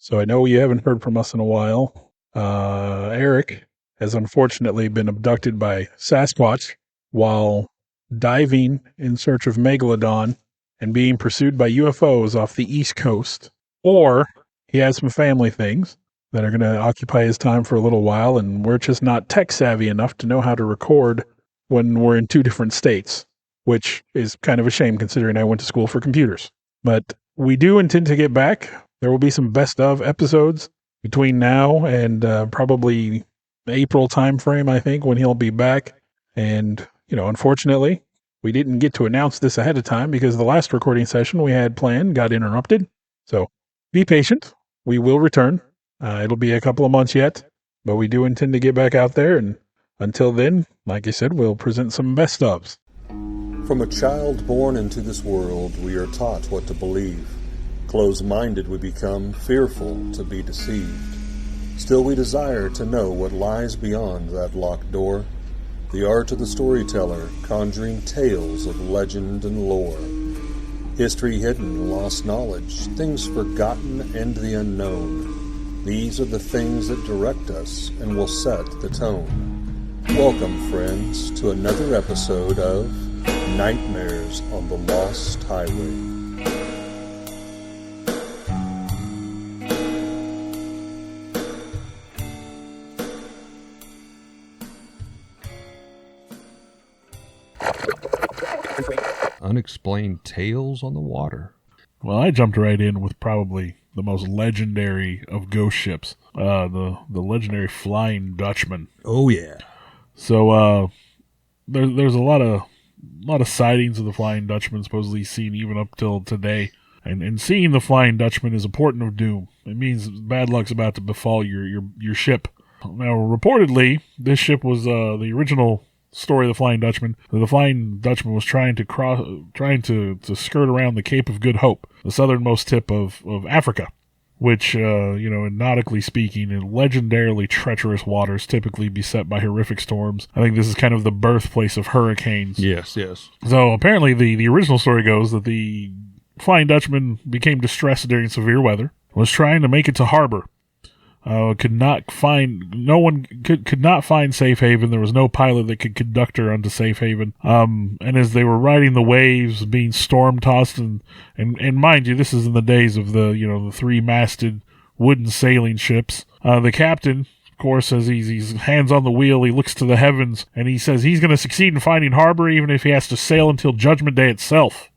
So I know you haven't heard from us in a while. Eric has unfortunately been abducted by Sasquatch while diving in search of Megalodon and being pursued by UFOs off the East Coast. Or he has some family things that are going to occupy his time for a little while, and we're just not tech savvy enough to know how to record when we're in two different states, which is kind of a shame considering I went to school for computers. But we do intend to get back. There will be some best of episodes between now and probably April timeframe, I think, when he'll be back. And, unfortunately, we didn't get to announce this ahead of time because the last recording session we had planned got interrupted. So be patient. We will return. It'll be a couple of months yet, but we do intend to get back out there. And until then, like I said, we'll present some best ofs. From a child born into this world, we are taught what to believe. Closed-minded we become, fearful to be deceived. Still we desire to know what lies beyond that locked door. The art of the storyteller, conjuring tales of legend and lore. History hidden, lost knowledge, things forgotten and the unknown. These are the things that direct us and will set the tone. Welcome, friends, to another episode of Nightmares on the Lost Highway. Unexplained tales on the water. Well, I jumped right in with probably the most legendary of ghost ships, the legendary Flying Dutchman. Oh yeah. So there's a lot of sightings of the Flying Dutchman supposedly seen even up till today. And seeing the Flying Dutchman is a portent of doom. It means bad luck's about to befall your ship. Now, reportedly, this ship was the original story of the Flying Dutchman. The Flying Dutchman was trying to skirt around the Cape of Good Hope, the southernmost tip of Africa, which, nautically speaking, in legendarily treacherous waters, typically beset by horrific storms. I think this is kind of the birthplace of hurricanes. Yes. So apparently the original story goes that the Flying Dutchman became distressed during severe weather, was trying to make it to harbor. Could not find safe haven. There was no pilot that could conduct her onto safe haven. And as they were riding the waves, being storm tossed, and mind you, this is in the days of the 3-masted wooden sailing ships. The captain, of course, as he's hands on the wheel, he looks to the heavens and he says he's going to succeed in finding harbor, even if he has to sail until Judgment Day itself.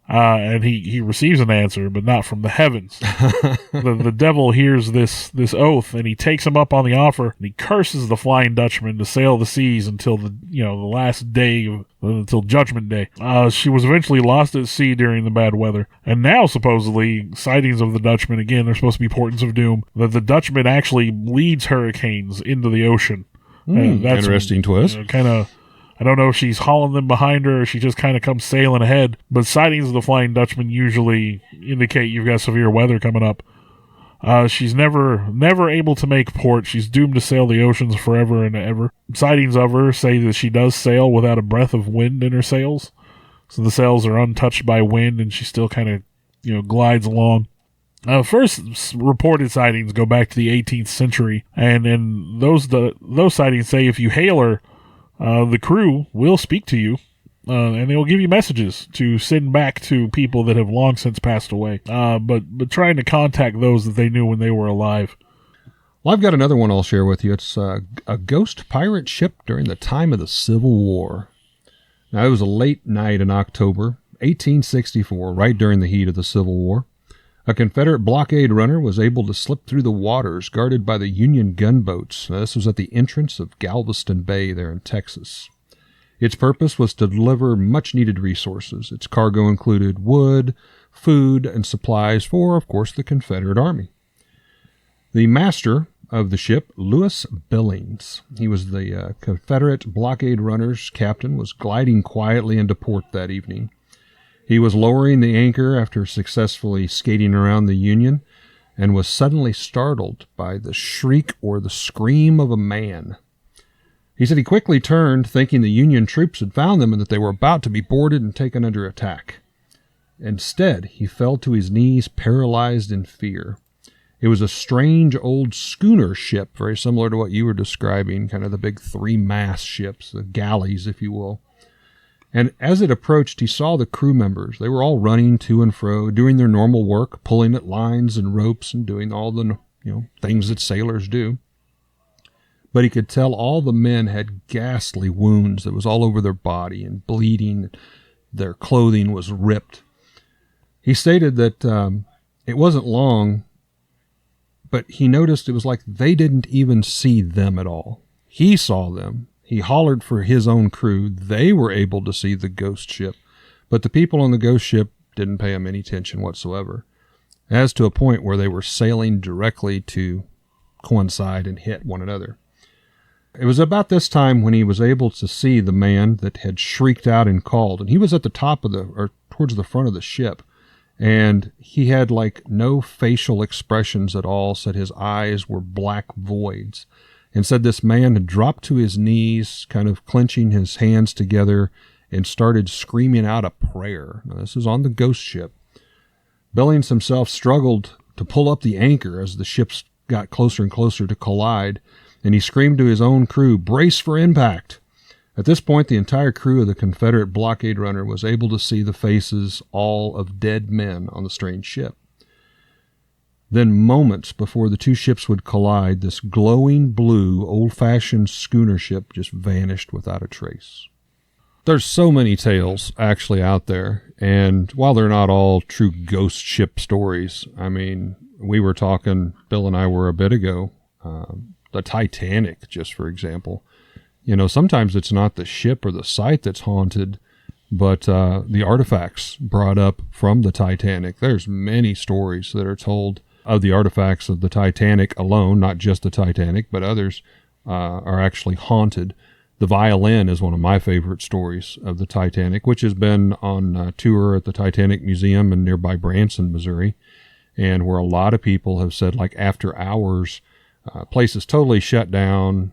And he receives an answer, but not from the heavens. The devil hears this oath, and he takes him up on the offer, and he curses the Flying Dutchman to sail the seas until the last day, until Judgment Day. She was eventually lost at sea during the bad weather, and now supposedly sightings of the Dutchman, again, they're supposed to be portents of doom, that the Dutchman actually leads hurricanes into the ocean. That's interesting twist. I don't know if she's hauling them behind her or she just kind of comes sailing ahead, but sightings of the Flying Dutchman usually indicate you've got severe weather coming up. She's never able to make port. She's doomed to sail the oceans forever and ever. Sightings of her say that she does sail without a breath of wind in her sails. So the sails are untouched by wind and she still kind of, glides along. First reported sightings go back to the 18th century, and those sightings say if you hail her, the crew will speak to you, and they will give you messages to send back to people that have long since passed away, but trying to contact those that they knew when they were alive. Well, I've got another one I'll share with you. It's a ghost pirate ship during the time of the Civil War. Now, it was a late night in October 1864, right during the heat of the Civil War. A Confederate blockade runner was able to slip through the waters guarded by the Union gunboats. This was at the entrance of Galveston Bay there in Texas. Its purpose was to deliver much-needed resources. Its cargo included wood, food, and supplies for, of course, the Confederate Army. The master of the ship, Lewis Billings, he was the Confederate blockade runner's captain, was gliding quietly into port that evening. He was lowering the anchor after successfully skating around the Union and was suddenly startled by the shriek or the scream of a man. He said he quickly turned, thinking the Union troops had found them and that they were about to be boarded and taken under attack. Instead, he fell to his knees, paralyzed in fear. It was a strange old schooner ship, very similar to what you were describing, kind of the big 3-mast ships, the galleys, if you will. And as it approached, he saw the crew members. They were all running to and fro, doing their normal work, pulling at lines and ropes and doing all the things that sailors do. But he could tell all the men had ghastly wounds that was all over their body and bleeding. Their clothing was ripped. He stated that it wasn't long, but he noticed it was like they didn't even see them at all. He saw them. He hollered for his own crew. They were able to see the ghost ship, but the people on the ghost ship didn't pay him any attention whatsoever, as to a point where they were sailing directly to coincide and hit one another. It was about this time when he was able to see the man that had shrieked out and called, and he was at the top of or towards the front of the ship, and he had like no facial expressions at all, said his eyes were black voids, and said this man had dropped to his knees, kind of clenching his hands together, and started screaming out a prayer. Now, this is on the ghost ship. Billings himself struggled to pull up the anchor as the ships got closer and closer to collide, and he screamed to his own crew, "Brace for impact!" At this point, the entire crew of the Confederate blockade runner was able to see the faces all of dead men on the strange ship. Then, moments before the two ships would collide, this glowing blue, old-fashioned schooner ship just vanished without a trace. There's so many tales actually out there, and while they're not all true ghost ship stories, I mean, we were talking, Bill and I were a bit ago, the Titanic, just for example. Sometimes it's not the ship or the site that's haunted, but the artifacts brought up from the Titanic. There's many stories that are told of the artifacts of the Titanic alone, not just the Titanic, but others are actually haunted. The violin is one of my favorite stories of the Titanic, which has been on tour at the Titanic Museum in nearby Branson, Missouri, and where a lot of people have said, like, after hours, place is totally shut down,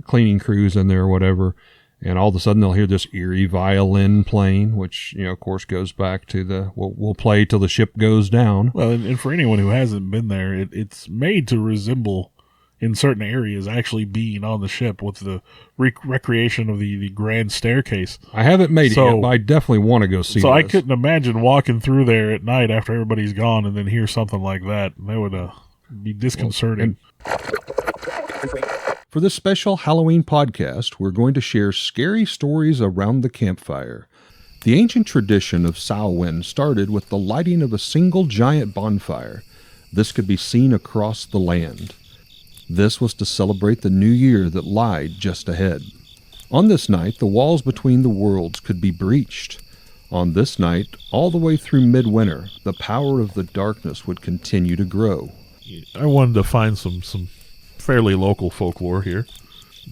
cleaning crews in there or whatever, and all of a sudden they'll hear this eerie violin playing, which, of course, goes back to we'll play till the ship goes down. Well, and for anyone who hasn't been there, it's made to resemble, in certain areas, actually being on the ship with the recreation of the grand staircase. I haven't made it yet, but I definitely want to go see So this. I couldn't imagine walking through there at night after everybody's gone and then hear something like that. That would be disconcerting. For this special Halloween podcast, we're going to share scary stories around the campfire. The ancient tradition of Samhain started with the lighting of a single giant bonfire. This could be seen across the land. This was to celebrate the new year that lied just ahead. On this night, the walls between the worlds could be breached. On this night, all the way through midwinter, the power of the darkness would continue to grow. I wanted to find some fairly local folklore here.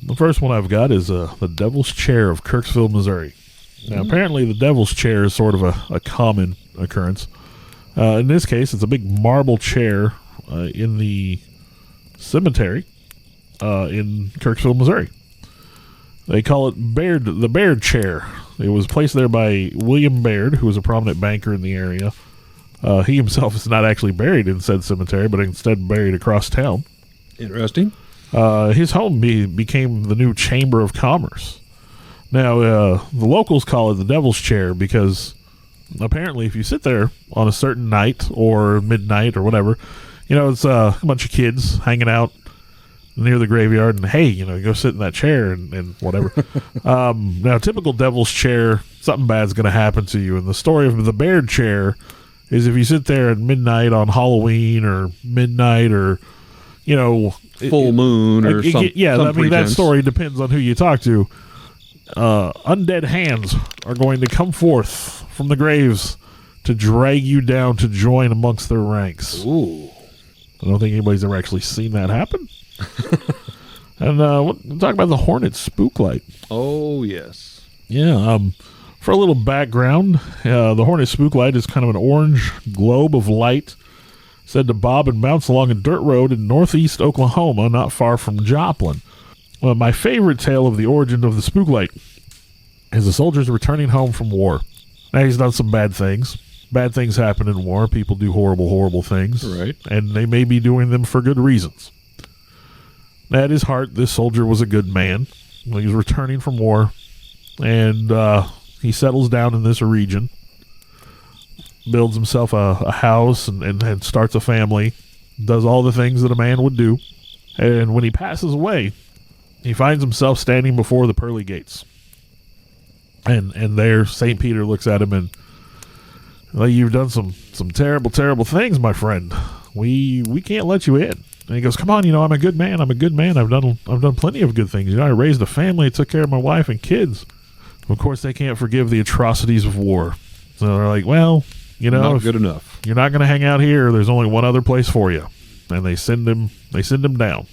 The first one I've got is the Devil's Chair of Kirksville, Missouri. Now, apparently the Devil's Chair is sort of a common occurrence. In this case, it's a big marble chair in the cemetery in Kirksville, Missouri. They call it the Baird Chair. It was placed there by William Baird, who was a prominent banker in the area. He himself is not actually buried in said cemetery, but instead buried across town. Interesting. His home became the new Chamber of Commerce. Now, the locals call it the Devil's Chair because apparently if you sit there on a certain night or midnight or whatever, it's a bunch of kids hanging out near the graveyard and, hey, go sit in that chair and whatever. Now, typical Devil's Chair, something bad's going to happen to you. And the story of the Baird Chair is if you sit there at midnight on Halloween or midnight or full moon or something. Yeah, some I mean, that story depends on who you talk to. Undead hands are going to come forth from the graves to drag you down to join amongst their ranks. Ooh. I don't think anybody's ever actually seen that happen. And we'll talk about the Hornet Spooklight. Oh, yes. Yeah, for a little background, the Hornet Spooklight is kind of an orange globe of light said to bob and bounce along a dirt road in northeast Oklahoma, not far from Joplin. Well, my favorite tale of the origin of the Spooklight is a soldier's returning home from war. Now, he's done some bad things, bad things happen in war. People do horrible, horrible things. Right. And they may be doing them for good reasons. At his heart, this soldier was a good man. He was returning from war, and he settles down in this region, builds himself a house, and starts a family, does all the things that a man would do. And when he passes away, he finds himself standing before the pearly gates. And there, St. Peter looks at him and, well, you've done some terrible, terrible things, my friend. We can't let you in. And he goes, come on, I'm a good man. I'm a good man. I've done plenty of good things. I raised a family, I took care of my wife and kids. Of course, they can't forgive the atrocities of war. So they're like, well, not good enough. You're not going to hang out here. There's only one other place for you. And they send him down.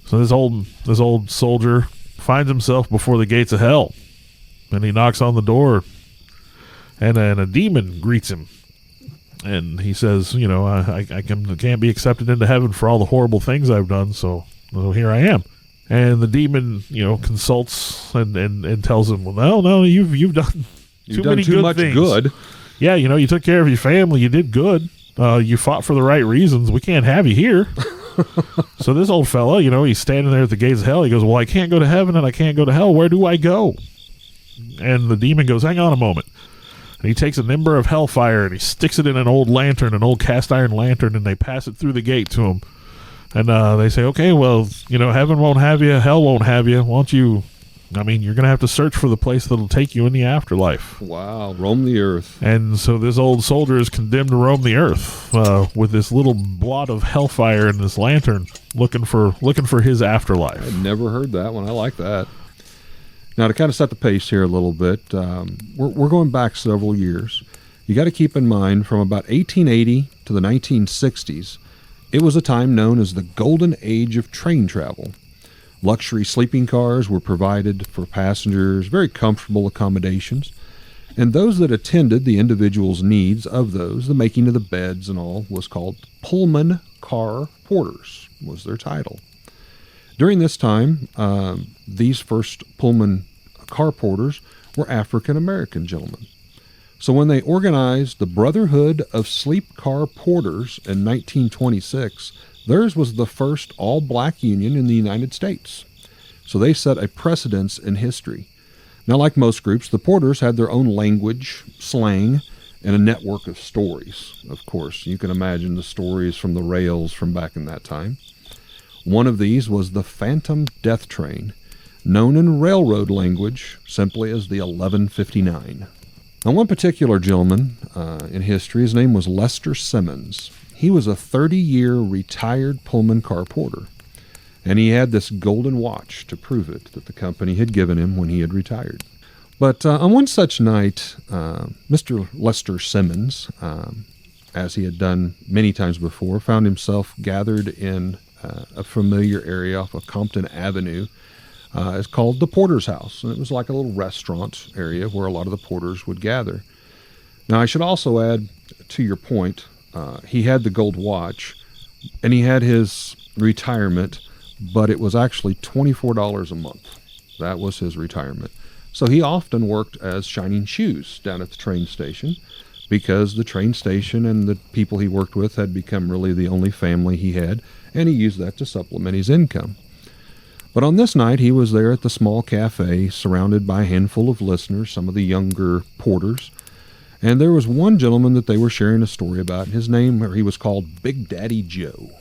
So this old soldier finds himself before the gates of hell. And he knocks on the door, and a demon greets him. And he says, I can't be accepted into heaven for all the horrible things I've done, so here I am. And the demon, consults and tells him, well, no, you've done too much things. Good. Yeah, you took care of your family, you did good. You fought for the right reasons. We can't have you here. So this old fella, he's standing there at the gates of hell. He goes, well, I can't go to heaven and I can't go to hell. Where do I go? And the demon goes, hang on a moment. And he takes an ember of hellfire and he sticks it in an old lantern, an old cast iron lantern, and they pass it through the gate to him. And they say, okay, well, heaven won't have you, hell won't have you. Won't you? You're going to have to search for the place that'll take you in the afterlife. Wow, roam the earth. And so this old soldier is condemned to roam the earth with this little blot of hellfire in this lantern, looking for his afterlife. I'd never heard that one. I like that. Now, to kind of set the pace here a little bit, we're going back several years. You got to keep in mind, from about 1880 to the 1960s, it was a time known as the golden age of train travel. Luxury sleeping cars were provided for passengers, very comfortable accommodations, and those that attended the individual's needs of those, the making of the beds and all, was called Pullman car porters, was their title. During this time, these first Pullman car porters were African-American gentlemen. So when they organized the Brotherhood of Sleep Car Porters in 1926, theirs was the first all-black union in the United States. So they set a precedence in history. Now, like most groups, the porters had their own language, slang, and a network of stories. Of course, you can imagine the stories from the rails from back in that time. One of these was the Phantom Death Train, known in railroad language simply as the 1159. Now, one particular gentleman in history, his name was Lester Simmons. He was a 30-year retired Pullman car porter, and he had this golden watch to prove it that the company had given him when he had retired. But on one such night, Mr. Lester Simmons, as he had done many times before, found himself gathered in a familiar area off of Compton Avenue. It's called the Porter's House, and it was like a little restaurant area where a lot of the porters would gather. Now, I should also add, to your point, he had the gold watch, and he had his retirement, but it was actually $24 a month. That was his retirement. So he often worked as shining shoes down at the train station, because the train station and the people he worked with had become really the only family he had, and he used that to supplement his income. But on this night, he was there at the small cafe, surrounded by a handful of listeners, some of the younger porters. And there was one gentleman that they were sharing a story about. His name, or he was called Big Daddy Joe.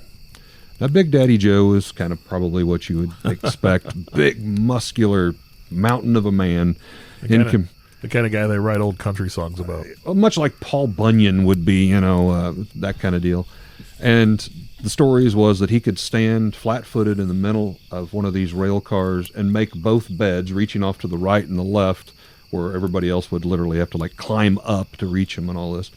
Now, Big Daddy Joe is kind of probably what you would expect. Big, muscular mountain of a man. The kind of guy they write old country songs about. Much like Paul Bunyan would be, that kind of deal. And the stories was that he could stand flat-footed in the middle of one of these rail cars and make both beds, reaching off to the right and the left, where everybody else would literally have to climb up to reach him and all this.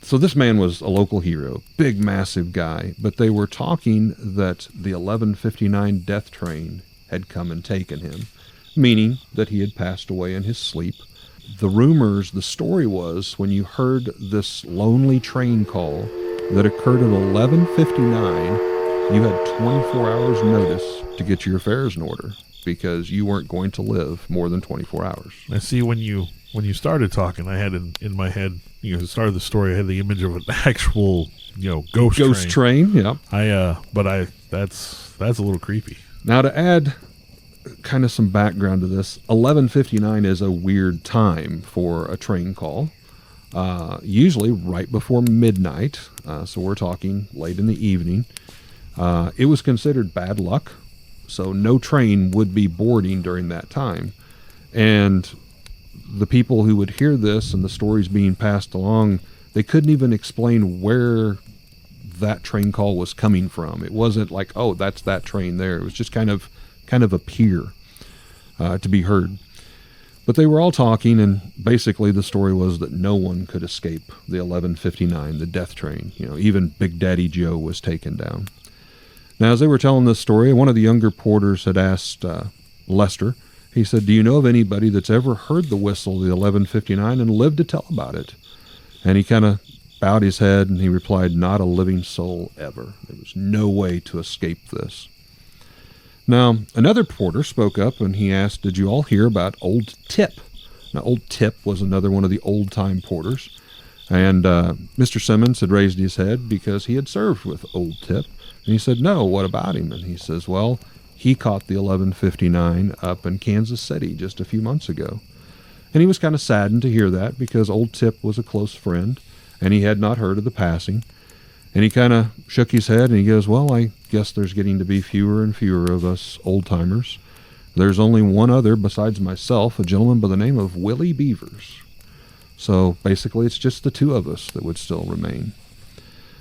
So this man was a local hero, big, massive guy. But they were talking that the 1159 death train had come and taken him, meaning that he had passed away in his sleep. The story was, when you heard this lonely train call that occurred at 11:59, you had 24 hours notice to get your affairs in order, because you weren't going to live more than 24 hours. I see when you when you started talking, I had in my head, the start of the story, I had the image of an actual, ghost train. Yeah. That's a little creepy. Now, to add kind of some background to this, 11:59 is a weird time for a train call. Usually right before midnight, so we're talking late in the evening. It was considered bad luck, so no train would be boarding during that time. And the people who would hear this and the stories being passed along, they couldn't even explain where that train call was coming from. It wasn't like, oh, that's that train there. It was just kind of appear to be heard. But they were all talking, and basically the story was that no one could escape the 11:59, the death train. Even Big Daddy Joe was taken down. Now, as they were telling this story, one of the younger porters had asked Lester, he said, "Do you know of anybody that's ever heard the whistle of the 11:59 and lived to tell about it?" And he kind of bowed his head, and he replied, "Not a living soul ever. There was no way to escape this." Now, another porter spoke up, and he asked, "Did you all hear about Old Tip?" Now, Old Tip was another one of the old-time porters, and Mr. Simmons had raised his head because he had served with Old Tip, and he said, "No, what about him?" And he says, "Well, he caught the 11:59 up in Kansas City just a few months ago." And he was kind of saddened to hear that because Old Tip was a close friend, and he had not heard of the passing. And he kind of shook his head, and he goes, "Well, I guess there's getting to be fewer and fewer of us old-timers. There's only one other besides myself, a gentleman by the name of Willie Beavers. So basically it's just the two of us that would still remain."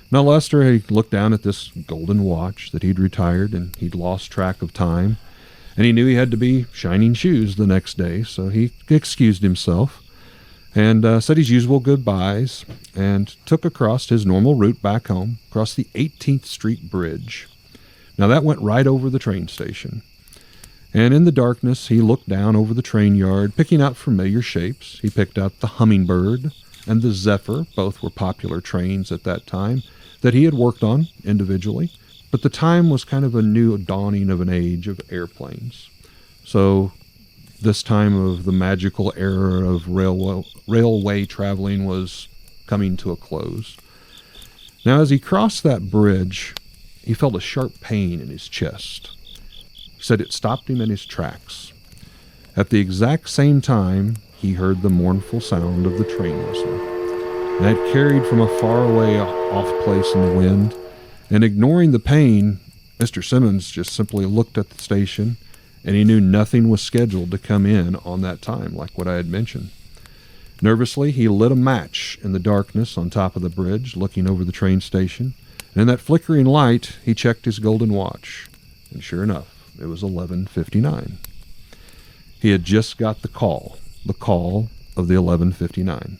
Now Lester, he looked down at this golden watch that he'd retired, and he'd lost track of time, and he knew he had to be shining shoes the next day, so he excused himself and said his usual goodbyes and took across his normal route back home, across the 18th Street Bridge. Now that went right over the train station. And in the darkness, he looked down over the train yard, picking out familiar shapes. He picked out the Hummingbird and the Zephyr. Both were popular trains at that time that he had worked on individually. But the time was kind of a new dawning of an age of airplanes. So this time of the magical era of railway traveling was coming to a close. Now, as he crossed that bridge, he felt a sharp pain in his chest. He said it stopped him in his tracks. At the exact same time, he heard the mournful sound of the train whistle. And it carried from a faraway off place in the wind. And ignoring the pain, Mr. Simmons just simply looked at the station, and he knew nothing was scheduled to come in on that time, like what I had mentioned. Nervously, he lit a match in the darkness on top of the bridge, looking over the train station, and in that flickering light, he checked his golden watch, and sure enough, it was 11:59. He had just got the call of the 11:59.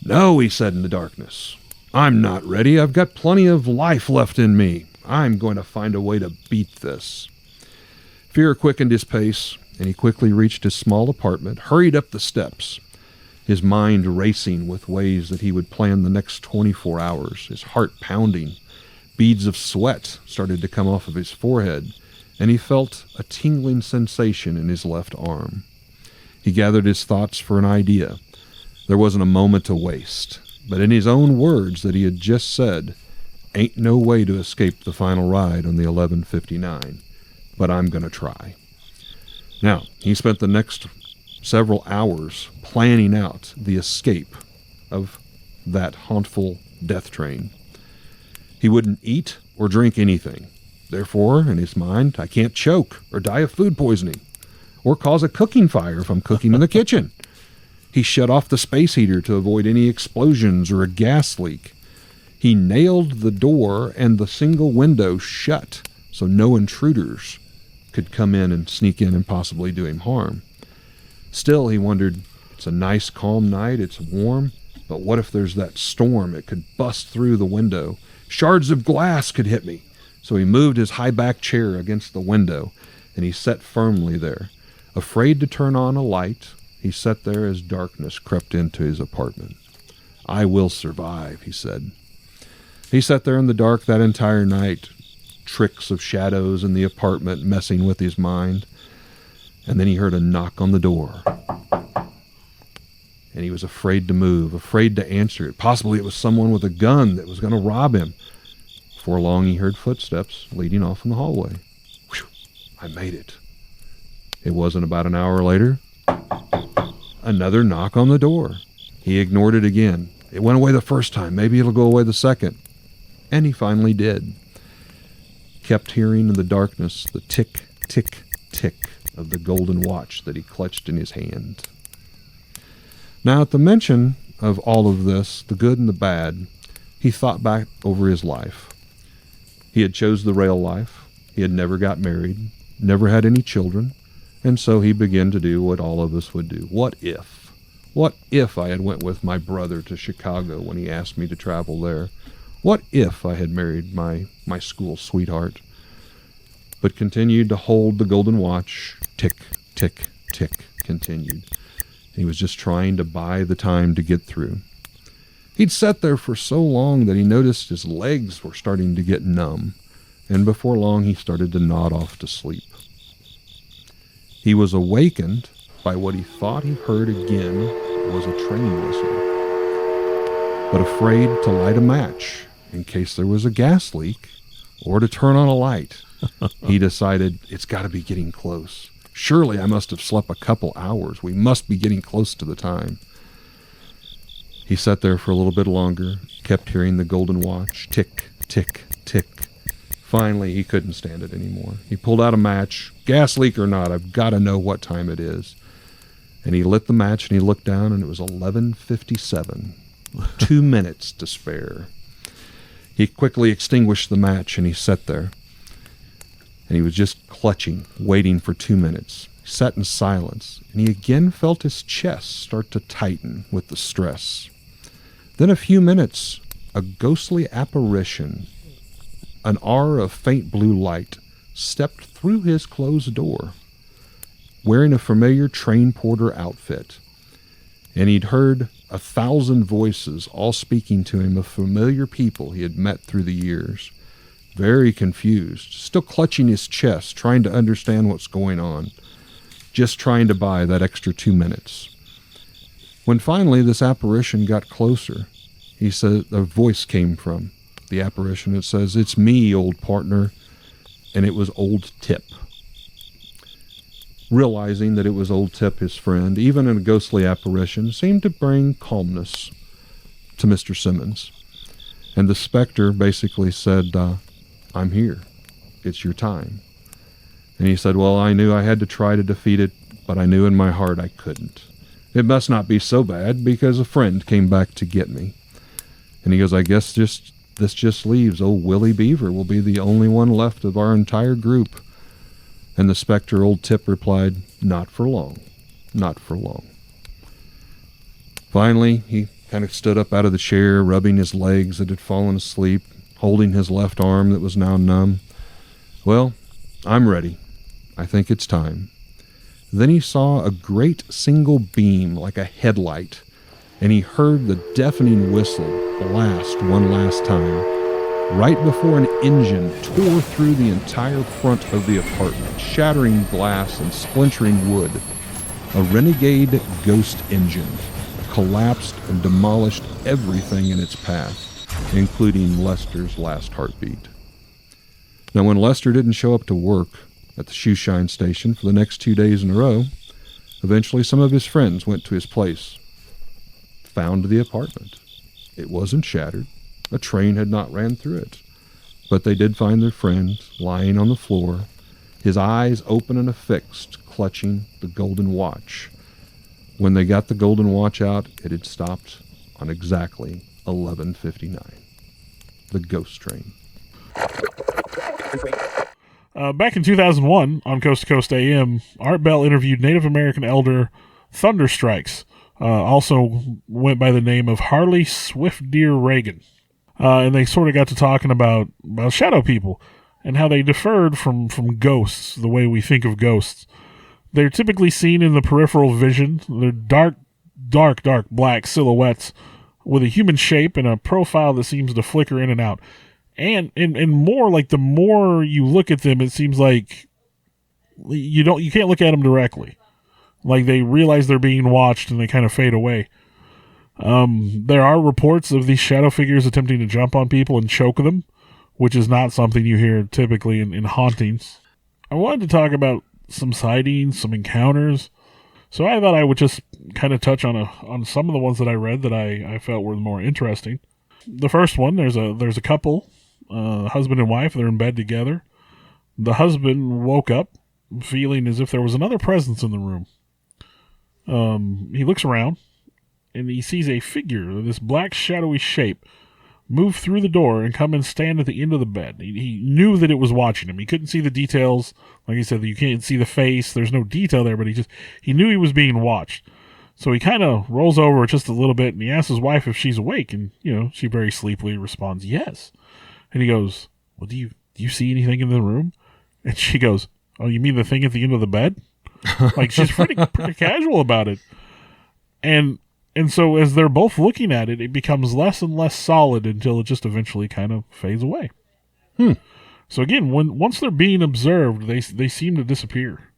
"No," he said in the darkness, "I'm not ready. I've got plenty of life left in me. I'm going to find a way to beat this." Fear quickened his pace, and he quickly reached his small apartment, hurried up the steps, his mind racing with ways that he would plan the next 24 hours, his heart pounding. Beads of sweat started to come off of his forehead, and he felt a tingling sensation in his left arm. He gathered his thoughts for an idea. There wasn't a moment to waste, but in his own words that he had just said, "Ain't no way to escape the final ride on the 11:59. But I'm going to try." Now, he spent the next several hours planning out the escape of that hauntful death train. He wouldn't eat or drink anything. Therefore, in his mind, I can't choke or die of food poisoning or cause a cooking fire if I'm cooking in the kitchen. He shut off the space heater to avoid any explosions or a gas leak. He nailed the door and the single window shut so no intruders could come in and sneak in and possibly do him harm. Still, he wondered, it's a nice, calm night, it's warm, but what if there's that storm? It could bust through the window. Shards of glass could hit me. So he moved his high-back chair against the window, and he sat firmly there. Afraid to turn on a light, he sat there as darkness crept into his apartment. "I will survive," he said. He sat there in the dark that entire night, tricks of shadows in the apartment messing with his mind. And then he heard a knock on the door. and he was afraid to move, afraid to answer it. Possibly it was someone with a gun that was going to rob him. Before long, he heard footsteps leading off in the hallway. Whew, I made it. It wasn't about an hour later. Another knock on the door. He ignored it again. It went away the first time. Maybe it'll go away the second. And he finally did. Kept hearing in the darkness the tick, tick, tick of the golden watch that he clutched in his hand. Now, at the mention of all of this, the good and the bad, he thought back over his life. He had chose the rail life. He had never got married, never had any children, and so he began to do what all of us would do. What if? What if I had went with my brother to Chicago when he asked me to travel there? What if I had married my school sweetheart? But continued to hold the golden watch. Tick, tick, tick, continued. He was just trying to buy the time to get through. He'd sat there for so long that he noticed his legs were starting to get numb, and before long he started to nod off to sleep. He was awakened by what he thought he heard again was a train whistle. But afraid to light a match in case there was a gas leak or to turn on a light, he decided it's got to be getting close. Surely I must have slept a couple hours. We must be getting close to the time. He sat there for a little bit longer, kept hearing the golden watch, tick, tick, tick. Finally, he couldn't stand it anymore. He pulled out a match. Gas leak or not, I've got to know what time it is. And he lit the match and he looked down and it was 11:57. 2 minutes to spare. He quickly extinguished the match and he sat there. And he was just clutching, waiting for 2 minutes. He sat in silence, and he again felt his chest start to tighten with the stress. Then a few minutes, a ghostly apparition, an aura of faint blue light, stepped through his closed door, wearing a familiar train porter outfit. And he'd heard 1,000 voices all speaking to him of familiar people he had met through the years. Very confused, still clutching his chest, trying to understand what's going on, just trying to buy that extra 2 minutes. When finally this apparition got closer, he said, a voice came from the apparition. It says, "It's me, old partner," and it was old Tip. Realizing that it was old Tip, his friend, even in a ghostly apparition, seemed to bring calmness to Mr. Simmons. And the specter basically said, "I'm here. It's your time." And he said, "Well, I knew I had to try to defeat it, but I knew in my heart I couldn't. It must not be so bad because a friend came back to get me." And he goes, "I guess this just leaves old Willie Beaver will be the only one left of our entire group." And the specter, old Tip, replied, "Not for long. Not for long." Finally, he kind of stood up out of the chair, rubbing his legs that had fallen asleep, holding his left arm that was now numb. "Well, I'm ready. I think it's time." Then he saw a great single beam like a headlight, and he heard the deafening whistle blast one last time, right before an engine tore through the entire front of the apartment, shattering glass and splintering wood. A renegade ghost engine collapsed and demolished everything in its path, including Lester's last heartbeat. Now, when Lester didn't show up to work at the shoeshine station for the next 2 days in a row, eventually some of his friends went to his place, found the apartment. It wasn't shattered. A train had not ran through it. But they did find their friend lying on the floor, his eyes open and affixed, clutching the golden watch. When they got the golden watch out, it had stopped on exactly 11:59. The ghost train. Back in 2001, on Coast to Coast AM, Art Bell interviewed Native American elder Thunderstrikes, also went by the name of Harley Swift Deer Reagan. And they sort of got to talking about shadow people and how they differed from ghosts, the way we think of ghosts. They're typically seen in the peripheral vision. They're dark black silhouettes with a human shape and a profile that seems to flicker in and out. And more like the more you look at them, it seems like you can't look at them directly. Like they realize they're being watched and they kind of fade away. There are reports of these shadow figures attempting to jump on people and choke them, which is not something you hear typically in hauntings. I wanted to talk about some sightings, some encounters. So I thought I would just kind of touch on some of the ones that I read that I felt were more interesting. The first one, there's a couple, husband and wife. They're in bed together. The husband woke up feeling as if there was another presence in the room. He looks around and he sees a figure, this black shadowy shape, move through the door and come and stand at the end of the bed. He knew that it was watching him. He couldn't see the details. Like he said, you can't see the face. There's no detail there, but he knew he was being watched. So he kind of rolls over just a little bit and he asks his wife if she's awake. And, she very sleepily responds, yes. And he goes, well, do you see anything in the room? And she goes, oh, you mean the thing at the end of the bed? Like, she's pretty casual about it. And so as they're both looking at it, it becomes less and less solid until it just eventually kind of fades away. So again, once they're being observed, they seem to disappear.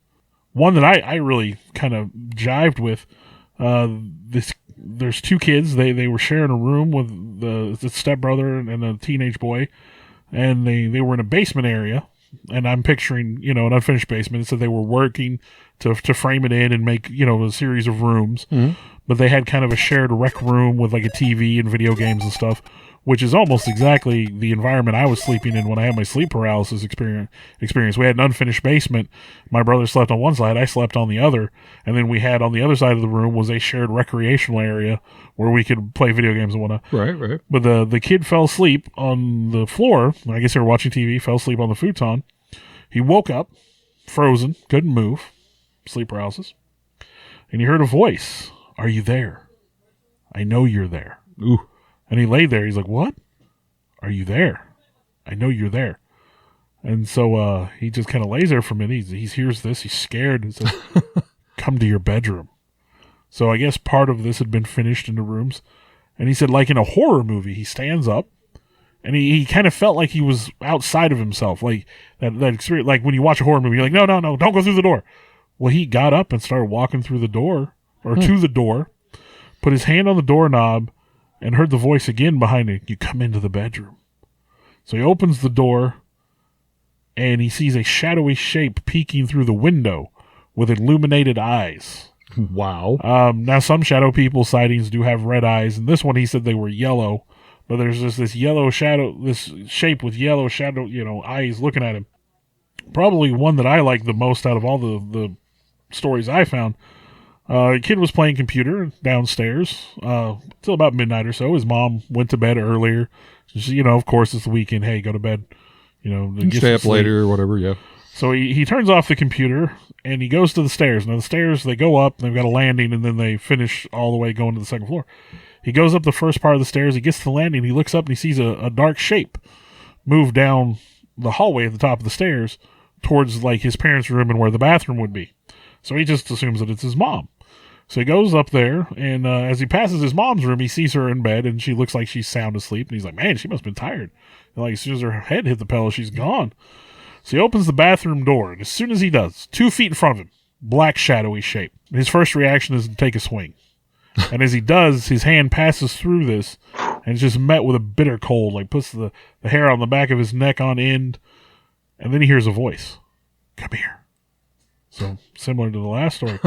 One that I really kind of jived with, there's two kids. They were sharing a room with the stepbrother and a teenage boy, and they were in a basement area. And I'm picturing, an unfinished basement. So they were working to frame it in and make, a series of rooms. Mm-hmm. But they had kind of a shared rec room with like a TV and video games and stuff, which is almost exactly the environment I was sleeping in when I had my sleep paralysis experience. We had an unfinished basement. My brother slept on one side, I slept on the other. And then we had on the other side of the room was a shared recreational area where we could play video games and whatnot. Right. But the kid fell asleep on the floor. I guess they were watching TV, fell asleep on the futon. He woke up, frozen, couldn't move, sleep paralysis. And he heard a voice. Are you there? I know you're there. Ooh. And he laid there. He's like, what? Are you there? I know you're there. And so he just kind of lays there for a minute. He hears this. He's scared and says, come to your bedroom. So I guess part of this had been finished in the rooms. And he said, like in a horror movie, he stands up. And he kind of felt like he was outside of himself. Like that experience. Like when you watch a horror movie, you're like, no, don't go through the door. Well, he got up and started walking through the door. Or to the door, put his hand on the doorknob, and heard the voice again behind him. You come into the bedroom. So he opens the door, and he sees a shadowy shape peeking through the window with illuminated eyes. Wow. Now, some shadow people sightings do have red eyes, and this one he said they were yellow, but there's just this yellow shadow, this shape with yellow shadow, eyes looking at him. Probably one that I like the most out of all the stories I found. The kid was playing computer downstairs till about midnight or so. His mom went to bed earlier. She, of course, it's the weekend. Hey, go to bed. Stay up later or whatever, yeah. So he turns off the computer, and he goes to the stairs. Now, the stairs, they go up, and they've got a landing, and then they finish all the way going to the second floor. He goes up the first part of the stairs. He gets to the landing. He looks up, and he sees a dark shape move down the hallway at the top of the stairs towards, like, his parents' room and where the bathroom would be. So he just assumes that it's his mom. So he goes up there, and as he passes his mom's room, he sees her in bed, and she looks like she's sound asleep. And he's like, man, she must have been tired. And like, as soon as her head hit the pillow, she's gone. So he opens the bathroom door, and as soon as he does, 2 feet in front of him, black shadowy shape. His first reaction is to take a swing. And as he does, his hand passes through this, and it's just met with a bitter cold, like puts the hair on the back of his neck on end. And then he hears a voice. Come here. So similar to the last story.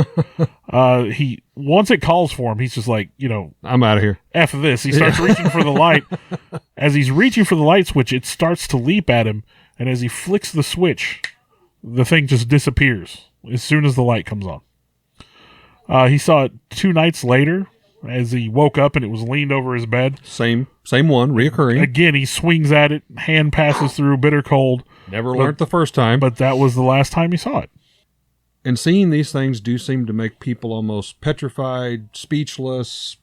Once it calls for him, he's just like, I'm out of here. F this. He starts reaching for the light. As he's reaching for the light switch, it starts to leap at him. And as he flicks the switch, the thing just disappears as soon as the light comes on. He saw it 2 nights later as he woke up and it was leaned over his bed. Same one, reoccurring. Again, he swings at it, hand passes through, bitter cold. Never learned the first time. But that was the last time he saw it. And seeing these things do seem to make people almost petrified, speechless,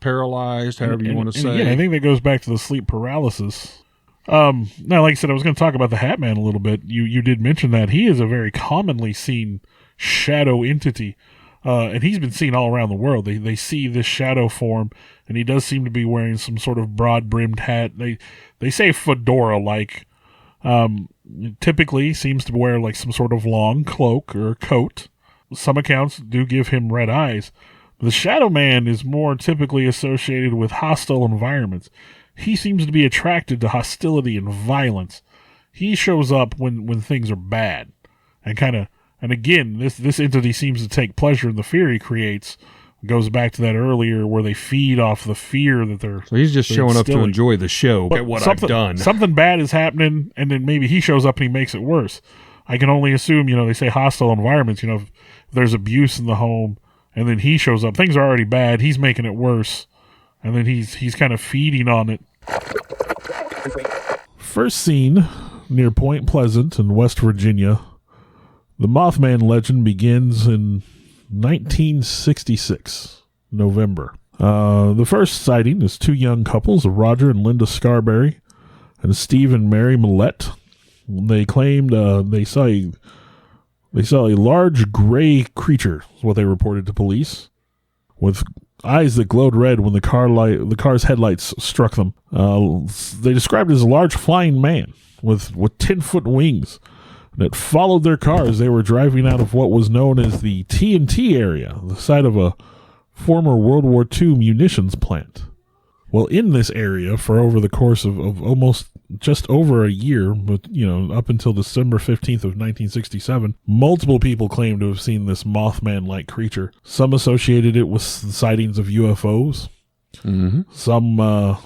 paralyzed, however you want to say. Yeah, I think that goes back to the sleep paralysis. Now, like I said, I was going to talk about the Hat Man a little bit. You did mention that. He is a very commonly seen shadow entity, and he's been seen all around the world. They see this shadow form, and he does seem to be wearing some sort of broad-brimmed hat. They say fedora-like. Typically seems to wear like some sort of long cloak or coat. Some accounts do give him red eyes, The Shadow Man is more typically associated with hostile environments. He seems to be attracted to hostility and violence. He shows up when things are bad. And again, this entity seems to take pleasure in the fear he creates. Goes back to that earlier where they feed off the fear that they're... So he's just showing instilling. up to enjoy the show. But At what I've done. Something bad is happening, and then maybe he shows up and he makes it worse. I can only assume, they say hostile environments, if there's abuse in the home, and then he shows up. Things are already bad. He's making it worse, and then he's kind of feeding on it. First seen near Point Pleasant in West Virginia, the Mothman legend begins in 1966, November. The first sighting is two young couples, Roger and Linda Scarberry, and Steve and Mary Millette. They claimed they saw a large gray creature, is what they reported to police, with eyes that glowed red when the car's headlights struck them. They described it as a large flying man with 10-foot wings that followed their car as they were driving out of what was known as the TNT area, the site of a former World War II munitions plant. Well, in this area, for over the course of almost just over a year, but up until December 15th of 1967, multiple people claimed to have seen this Mothman-like creature. Some associated it with sightings of UFOs. Mm-hmm. Some, a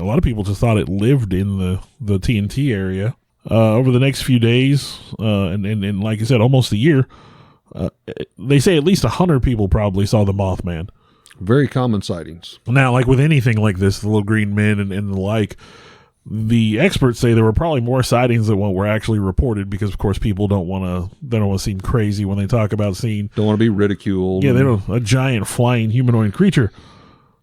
lot of people just thought it lived in the TNT area. Over the next few days, and like I said, almost a year, they say at least 100 people probably saw the Mothman. Very common sightings. Now, like with anything like this, the little green men and the like, the experts say there were probably more sightings than what were actually reported because, of course, people don't want to seem crazy when they talk about seeing... Don't want to be ridiculed. Yeah, they don't... A giant flying humanoid creature.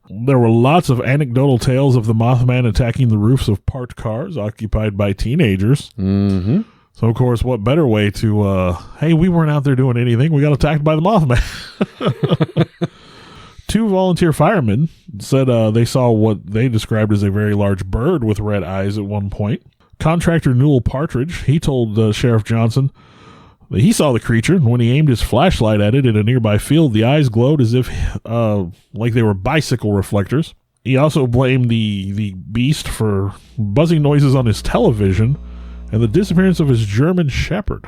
There were lots of anecdotal tales of the Mothman attacking the roofs of parked cars occupied by teenagers. Mm-hmm. So, of course, what better way to, hey, we weren't out there doing anything. We got attacked by the Mothman. Two volunteer firemen said they saw what they described as a very large bird with red eyes at one point. Contractor Newell Partridge, he told Sheriff Johnson that he saw the creature, and when he aimed his flashlight at it in a nearby field, the eyes glowed as if like they were bicycle reflectors. He also blamed the beast for buzzing noises on his television and the disappearance of his German Shepherd.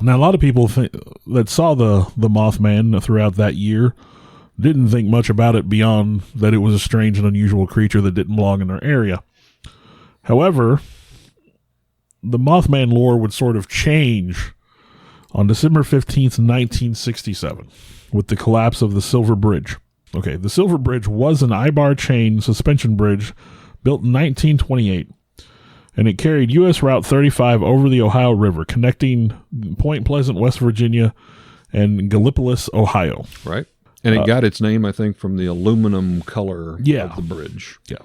Now, a lot of people that saw the Mothman throughout that year didn't think much about it beyond that it was a strange and unusual creature that didn't belong in their area. However, the Mothman lore would sort of change on December 15th, 1967, with the collapse of the Silver Bridge. Okay, the Silver Bridge was an I-bar chain suspension bridge built in 1928, and it carried U.S. Route 35 over the Ohio River, connecting Point Pleasant, West Virginia, and Gallipolis, Ohio. Right. And it got its name, I think, from the aluminum color of the bridge. Yeah.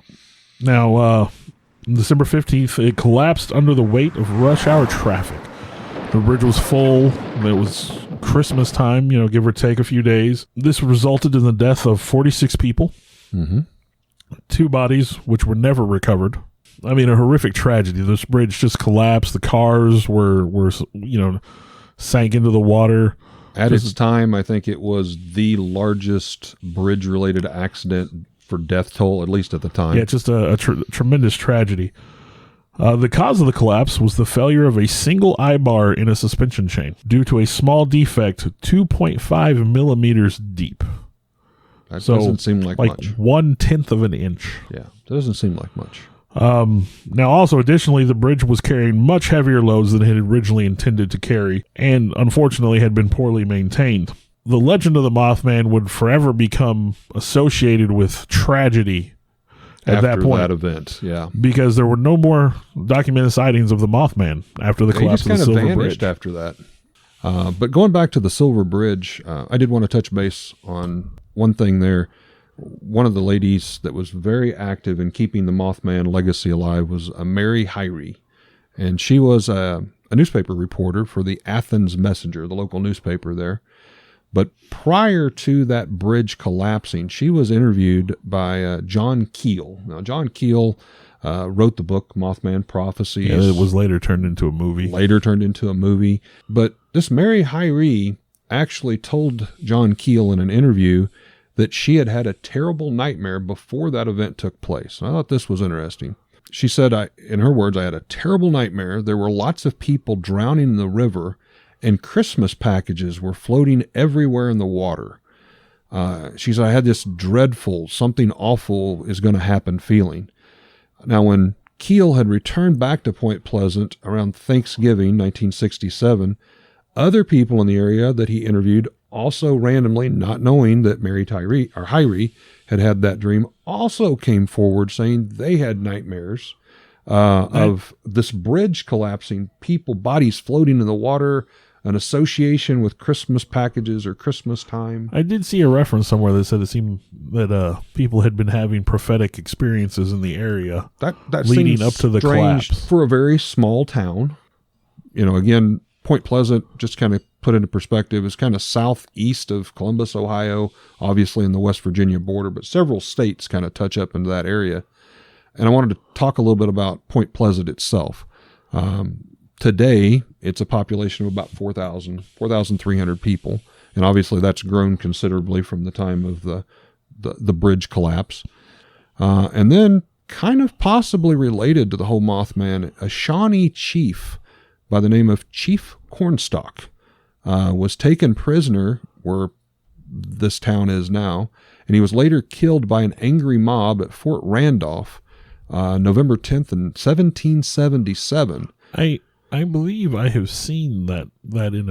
Now, December 15th, it collapsed under the weight of rush hour traffic. The bridge was full. It was Christmas time, give or take a few days. This resulted in the death of 46 people. Mm-hmm. 2 bodies, which were never recovered. I mean, a horrific tragedy. This bridge just collapsed. The cars were sank into the water. At its time, I think it was the largest bridge-related accident for death toll, at least at the time. Yeah, just a tremendous tragedy. The cause of the collapse was the failure of a single I-bar in a suspension chain due to a small defect 2.5 millimeters deep. That doesn't seem like much. 1/10 of an inch. Yeah, doesn't seem like much. Now, also, additionally, the bridge was carrying much heavier loads than it had originally intended to carry, and unfortunately had been poorly maintained. The legend of the Mothman would forever become associated with tragedy at that point. After that event, yeah. Because there were no more documented sightings of the Mothman after the collapse of the Silver Bridge. He just kind of vanished after that. But going back to the Silver Bridge, I did want to touch base on one thing there. One of the ladies that was very active in keeping the Mothman legacy alive was Mary Hyrie. And she was a newspaper reporter for the Athens Messenger, the local newspaper there. But prior to that bridge collapsing, she was interviewed by John Keel. Now, John Keel wrote the book Mothman Prophecies. Yeah, it was later turned into a movie. But this Mary Hyrie actually told John Keel in an interview that she had had a terrible nightmare before that event took place. And I thought this was interesting. She said, in her words, I had a terrible nightmare. There were lots of people drowning in the river, and Christmas packages were floating everywhere in the water. She said, I had this dreadful, something awful is going to happen feeling. Now, when Keel had returned back to Point Pleasant around Thanksgiving 1967, other people in the area that he interviewed also randomly, not knowing that Mary Hyrie had that dream, also came forward saying they had nightmares of this bridge collapsing, bodies floating in the water, an association with Christmas packages or Christmas time. I did see a reference somewhere that said it seemed that people had been having prophetic experiences in the area that leading up to the strange collapse. For a very small town. Again, Point Pleasant, just kind of put into perspective, is kind of southeast of Columbus, Ohio, obviously in the West Virginia border, but several states kind of touch up into that area. And I wanted to talk a little bit about Point Pleasant itself. Today, it's a population of about 4,300 people. And obviously that's grown considerably from the time of the bridge collapse. And then kind of possibly related to the whole Mothman, a Shawnee chief by the name of Chief Cornstalk was taken prisoner where this town is now. And he was later killed by an angry mob at Fort Randolph, November 10th in 1777. I believe I have seen that in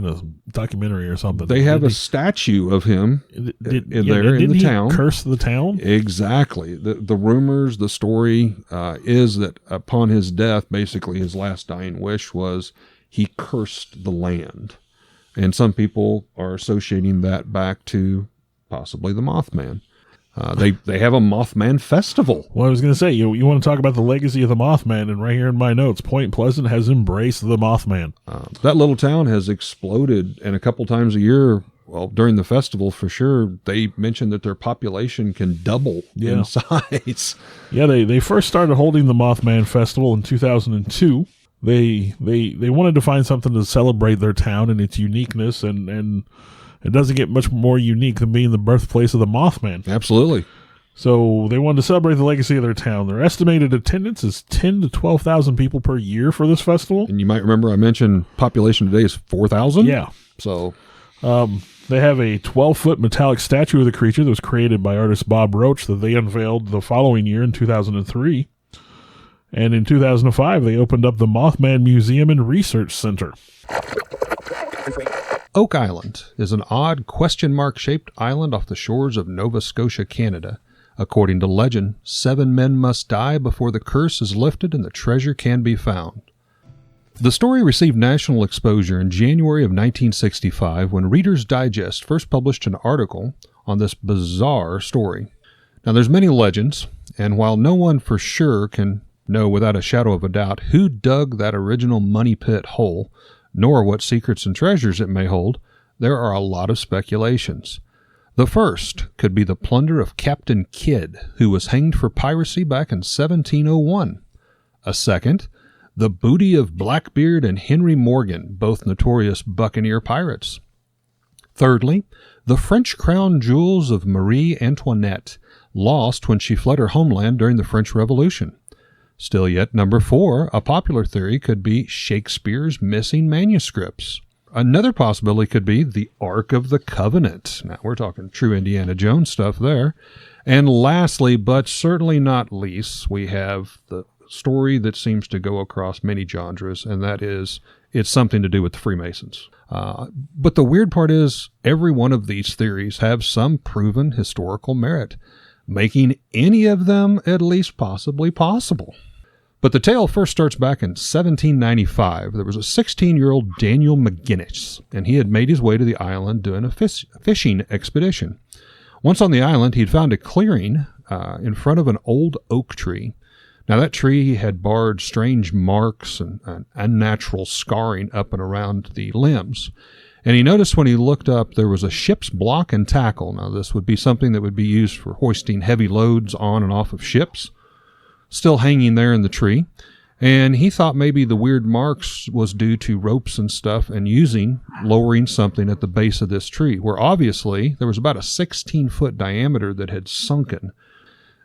a documentary or something. They have a statue of him in the town. Curse the town? Exactly. The rumors, the story is that upon his death, basically his last dying wish was he cursed the land. And some people are associating that back to possibly the Mothman. They have a Mothman festival. Well, I was going to say, you want to talk about the legacy of the Mothman, and right here in my notes, Point Pleasant has embraced the Mothman. That little town has exploded, and a couple times a year, well, during the festival for sure, they mentioned that their population can double in size. Yeah, they first started holding the Mothman Festival in 2002. They wanted to find something to celebrate their town and its uniqueness, and it doesn't get much more unique than being the birthplace of the Mothman. Absolutely. So they wanted to celebrate the legacy of their town. Their estimated attendance is 10 to 12,000 people per year for this festival. And you might remember I mentioned population today is 4,000. Yeah. So they have a 12-foot metallic statue of the creature that was created by artist Bob Roach that they unveiled the following year in 2003. And in 2005, they opened up the Mothman Museum and Research Center. Oak Island is an odd question mark-shaped island off the shores of Nova Scotia, Canada. According to legend, 7 men must die before the curse is lifted and the treasure can be found. The story received national exposure in January of 1965 when Reader's Digest first published an article on this bizarre story. Now, there's many legends, and while no one for sure can know without a shadow of a doubt who dug that original money pit hole, nor what secrets and treasures it may hold, there are a lot of speculations. The first could be the plunder of Captain Kidd, who was hanged for piracy back in 1701. A second, the booty of Blackbeard and Henry Morgan, both notorious buccaneer pirates. Thirdly, the French crown jewels of Marie Antoinette, lost when she fled her homeland during the French Revolution. Still yet, number 4, a popular theory could be Shakespeare's missing manuscripts. Another possibility could be the Ark of the Covenant. Now, we're talking true Indiana Jones stuff there. And lastly, but certainly not least, we have the story that seems to go across many genres, and that is it's something to do with the Freemasons. But the weird part is every one of these theories have some proven historical merit, making any of them at least possibly possible. But the tale first starts back in 1795. There was a 16-year-old Daniel McGinnis, and he had made his way to the island doing a fishing expedition. Once on the island, he'd found a clearing in front of an old oak tree. Now, that tree had barred strange marks and unnatural scarring up and around the limbs. And he noticed when he looked up, there was a ship's block and tackle. Now, this would be something that would be used for hoisting heavy loads on and off of ships, still hanging there in the tree. And he thought maybe the weird marks was due to ropes and stuff and lowering something at the base of this tree, where obviously there was about a 16-foot diameter that had sunken.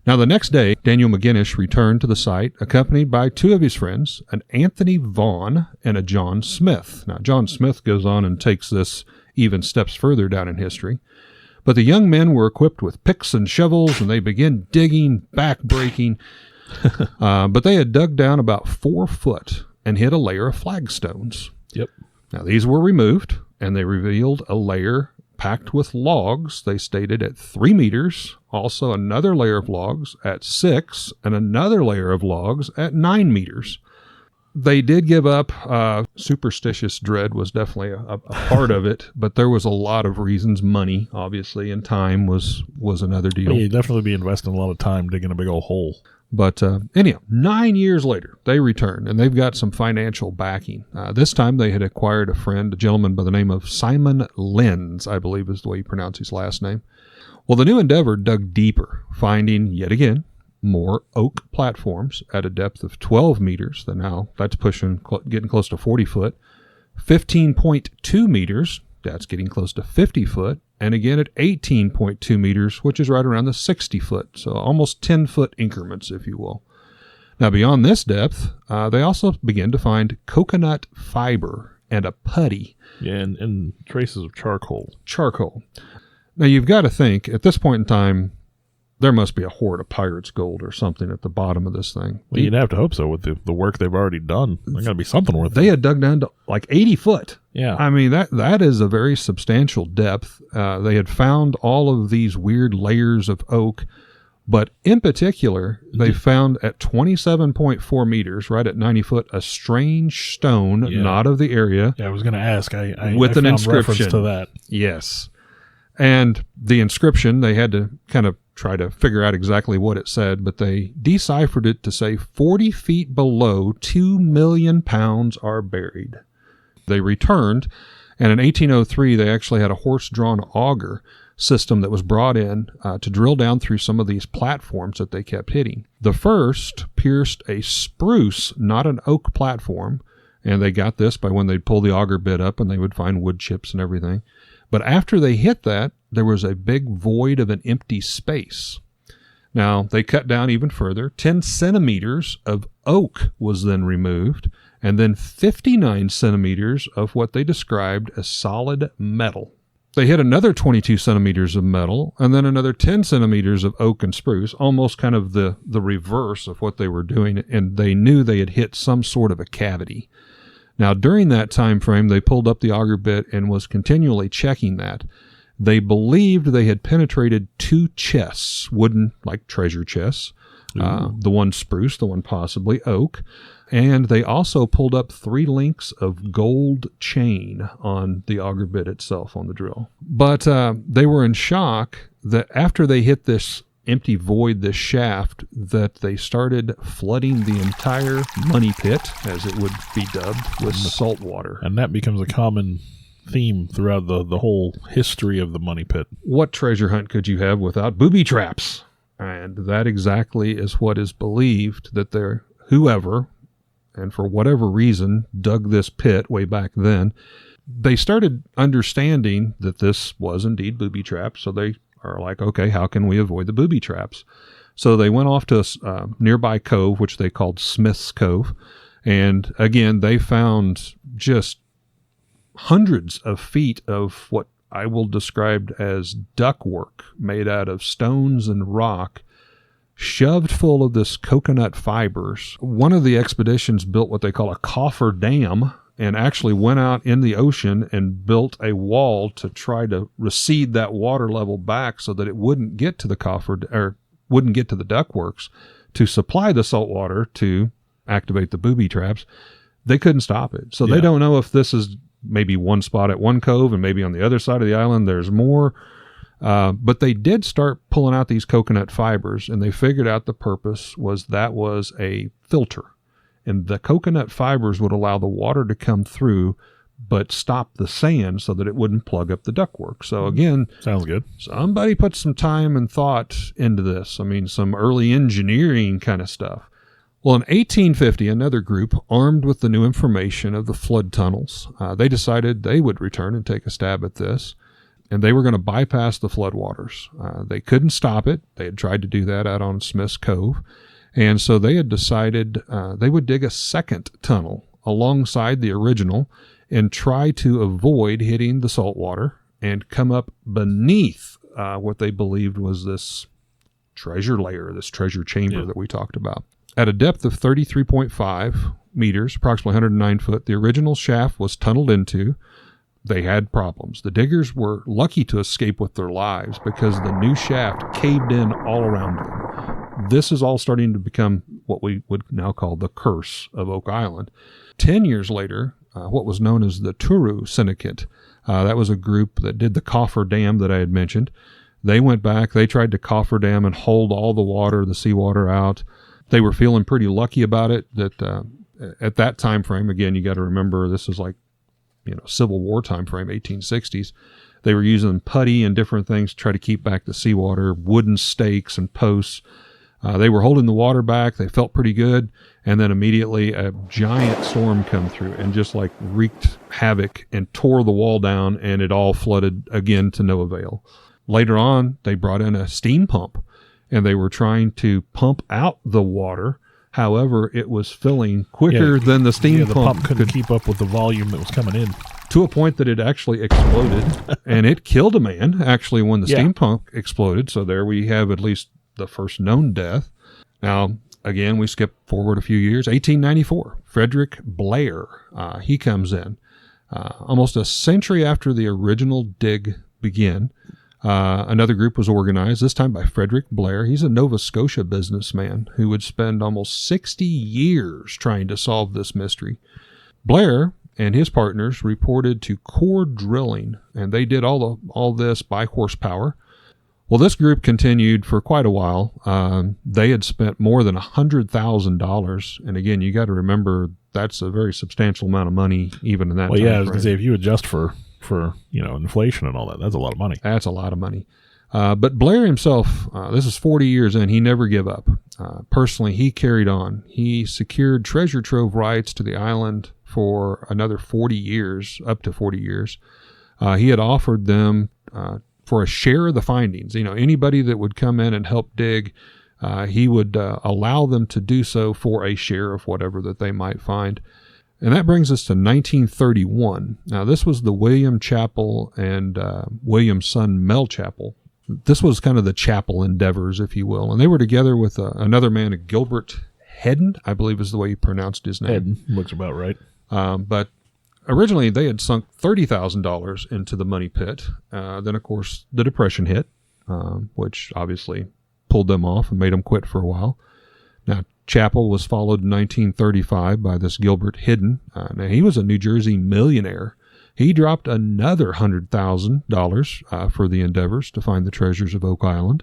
Now, the next day, Daniel McGinnis returned to the site, accompanied by two of his friends, an Anthony Vaughn and a John Smith. Now, John Smith goes on and takes this even steps further down in history. But the young men were equipped with picks and shovels, and they began digging, back-breaking. But they had dug down about 4 foot and hit a layer of flagstones. Yep. Now, these were removed, and they revealed a layer packed with logs, they stated, at 3 meters, also another layer of logs at 6, and another layer of logs at 9 meters. They did give up. Superstitious dread was definitely a part of it, but there was a lot of reasons. Money, obviously, and time was another deal. Yeah, you'd definitely be investing a lot of time digging a big old hole. But anyhow, 9 years later, they returned, and they've got some financial backing. This time they had acquired a friend, a gentleman by the name of Simon Lenz, I believe is the way you pronounce his last name. Well, the new endeavor dug deeper, finding, yet again, more oak platforms at a depth of 12 meters. Now that's getting close to 40 foot. 15.2 meters, that's getting close to 50 foot. And again at 18.2 meters, which is right around the 60 foot. So almost 10-foot increments, if you will. Now, beyond this depth, they also began to find coconut fiber and a putty. Yeah, and traces of charcoal. Now, you've got to think, at this point in time, there must be a hoard of pirate's gold or something at the bottom of this thing. Well, you'd have to hope so with the work they've already done. There's got to be something worth it. They had dug down to like 80 foot. Yeah. I mean, that is a very substantial depth. They had found all of these weird layers of oak, but in particular, they found at 27.4 meters, right at 90 foot, a strange stone, not of the area. Yeah, I was going to ask. I with an found inscription reference to that. Yes. And the inscription, they had to kind of try to figure out exactly what it said, but they deciphered it to say 40 feet below 2 million pounds are buried. They returned, and in 1803, they actually had a horse-drawn auger system that was brought in to drill down through some of these platforms that they kept hitting. The first pierced a spruce, not an oak platform, and they got this by when they'd pull the auger bit up and they would find wood chips and everything. But after they hit that, there was a big void of an empty space. Now, they cut down even further. 10 centimeters of oak was then removed, and then 59 centimeters of what they described as solid metal. They hit another 22 centimeters of metal, and then another 10 centimeters of oak and spruce, almost kind of the reverse of what they were doing, and they knew they had hit some sort of a cavity. Now, during that time frame, they pulled up the auger bit and was continually checking that. They believed they had penetrated 2 chests, wooden, like treasure chests, the one spruce, the one possibly oak, and they also pulled up 3 links of gold chain on the auger bit itself on the drill. But they were in shock that after they hit this empty void, this shaft, that they started flooding the entire money pit, as it would be dubbed, with salt water. And that becomes a common theme throughout the whole history of the money pit. What treasure hunt could you have without booby traps? And that exactly is what is believed, that whoever, and for whatever reason, dug this pit way back then, they started understanding that this was indeed booby traps, so they are like, okay, how can we avoid the booby traps? So they went off to a nearby cove, which they called Smith's Cove. And again, they found just hundreds of feet of what I will describe as ductwork made out of stones and rock, shoved full of this coconut fibers. One of the expeditions built what they call a coffer dam, and actually went out in the ocean and built a wall to try to recede that water level back so that it wouldn't get to the coffer, or wouldn't get to the ductworks to supply the salt water to activate the booby traps. They couldn't stop it. So they don't know if this is maybe one spot at one cove and maybe on the other side of the island there's more. But they did start pulling out these coconut fibers, and they figured out the purpose was a filter. And the coconut fibers would allow the water to come through, but stop the sand so that it wouldn't plug up the ductwork. So again, sounds good. Somebody put some time and thought into this. I mean, some early engineering kind of stuff. Well, in 1850, another group, armed with the new information of the flood tunnels, they decided they would return and take a stab at this, and they were going to bypass the floodwaters. They couldn't stop it. They had tried to do that out on Smith's Cove, and so they had decided they would dig a second tunnel alongside the original and try to avoid hitting the salt water and come up beneath what they believed was this treasure layer, this treasure chamber that we talked about. At a depth of 33.5 meters, approximately 109 foot, the original shaft was tunneled into. They had problems. The diggers were lucky to escape with their lives because the new shaft caved in all around them. This is all starting to become what we would now call the curse of Oak Island. 10 years later, what was known as the thru Syndicate, that was a group that did the coffer dam that I had mentioned. They went back, they tried to coffer dam and hold all the water, the seawater out. They were feeling pretty lucky about it that at that time frame, again, you got to remember this is like, Civil War time frame, 1860s. They were using putty and different things to try to keep back the seawater, wooden stakes and posts. They were holding the water back. They felt pretty good. And then immediately a giant storm come through and just like wreaked havoc and tore the wall down, and it all flooded again to no avail. Later on, they brought in a steam pump, and they were trying to pump out the water. However, it was filling quicker than the steam pump couldn't keep up with the volume that was coming in. To a point that it actually exploded, and it killed a man, actually, when the steam pump exploded. So there we have at least the first known death. Now, again, we skip forward a few years. 1894, Frederick Blair, he comes in. Almost a century after the original dig began, another group was organized, this time by Frederick Blair. He's a Nova Scotia businessman who would spend almost 60 years trying to solve this mystery. Blair and his partners reported to core drilling, and they did all this by horsepower. Well, this group continued for quite a while. They had spent more than $100,000, and again, you got to remember that's a very substantial amount of money, even in that. Well, I was going to say, if you adjust for inflation and all that, that's a lot of money. That's a lot of money. But Blair himself, this is 40 years in, he never gave up. Personally, he carried on. He secured treasure trove rights to the island for another 40 years, up to 40 years. He had offered them for a share of the findings. Anybody that would come in and help dig, he would allow them to do so for a share of whatever that they might find. And that brings us to 1931. Now, this was the William Chapel and William's son Mel Chapel. This was kind of the chapel endeavors, if you will. And they were together with another man, Gilbert Hedden, I believe is the way you pronounced his name. Hedden, looks about right. But originally, they had sunk $30,000 into the money pit. Then, of course, the Depression hit, which obviously pulled them off and made them quit for a while. Now, Chapel was followed in 1935 by this Gilbert Hedden. Now, he was a New Jersey millionaire. He dropped another $100,000 for the endeavors to find the treasures of Oak Island.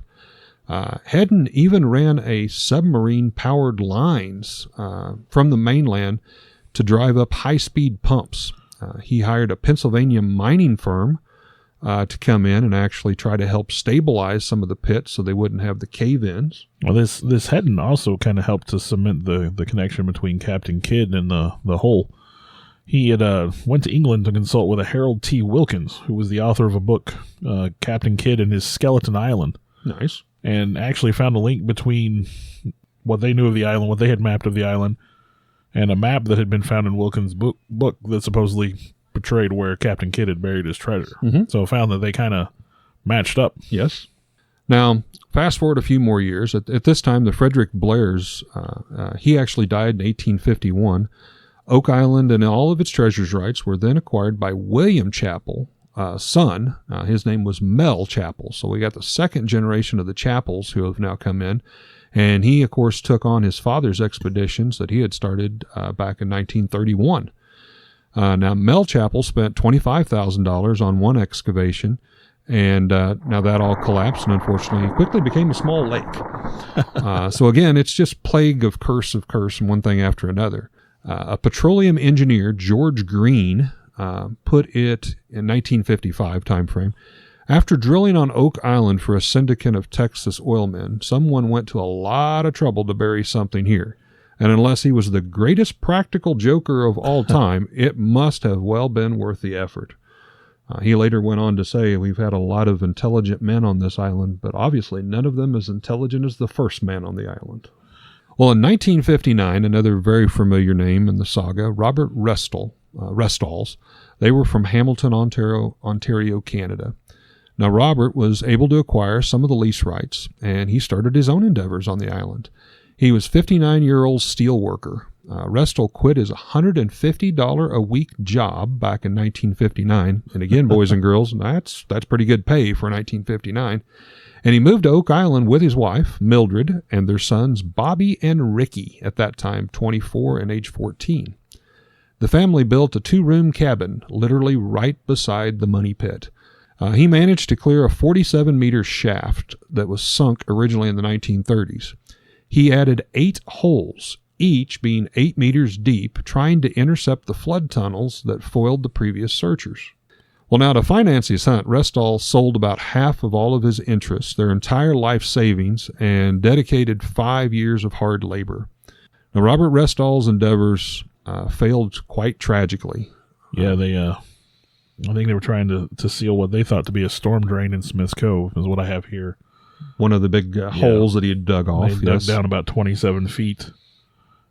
Hedden even ran a submarine-powered lines from the mainland to drive up high-speed pumps. He hired a Pennsylvania mining firm to come in and actually try to help stabilize some of the pits so they wouldn't have the cave-ins. Well, this Hedden also kind of helped to cement the connection between Captain Kidd and the hole. He had went to England to consult with a Harold T. Wilkins, who was the author of a book, Captain Kidd and His Skeleton Island. Nice. And actually found a link between what they knew of the island, what they had mapped of the island, and a map that had been found in Wilkins' book that supposedly portrayed where Captain Kidd had buried his treasure. Mm-hmm. So found that they kind of matched up. Yes. Now, fast forward a few more years. At this time, the Frederick Blairs, he actually died in 1851. Oak Island and all of its treasures rights were then acquired by William Chapel, son. His name was Mel Chapel. So we got the second generation of the Chapels who have now come in. And he, of course, took on his father's expeditions that he had started back in 1931. Now, Mel Chapel spent $25,000 on one excavation, and now that all collapsed and unfortunately quickly became a small lake. So again, it's just plague of curse and one thing after another. A petroleum engineer, George Green, put it in 1955 timeframe. After drilling on Oak Island for a syndicate of Texas oil men, someone went to a lot of trouble to bury something here. And unless he was the greatest practical joker of all time, it must have well been worth the effort. He later went on to say, we've had a lot of intelligent men on this island, but obviously none of them as intelligent as the first man on the island. Well, in 1959, another very familiar name in the saga, Robert Restalls. They were from Hamilton, Ontario, Canada. Now, Robert was able to acquire some of the lease rights, and he started his own endeavors on the island. He was a 59-year-old steel worker. Restall quit his $150 a week job back in 1959. And again, boys and girls, that's pretty good pay for 1959. And he moved to Oak Island with his wife, Mildred, and their sons, Bobby and Ricky, at that time 24 and age 14. The family built a 2-room cabin, literally right beside the money pit. He managed to clear a 47-meter shaft that was sunk originally in the 1930s. He added 8 holes, each being 8 meters deep, trying to intercept the flood tunnels that foiled the previous searchers. Well, now to finance his hunt, Restall sold about half of all of his interests, their entire life savings, and dedicated 5 years of hard labor. Now, Robert Restall's endeavors failed quite tragically. Yeah, I think they were trying to seal what they thought to be a storm drain in Smith's Cove, is what I have here. One of the big holes that he had dug off. They dug down about 27 feet.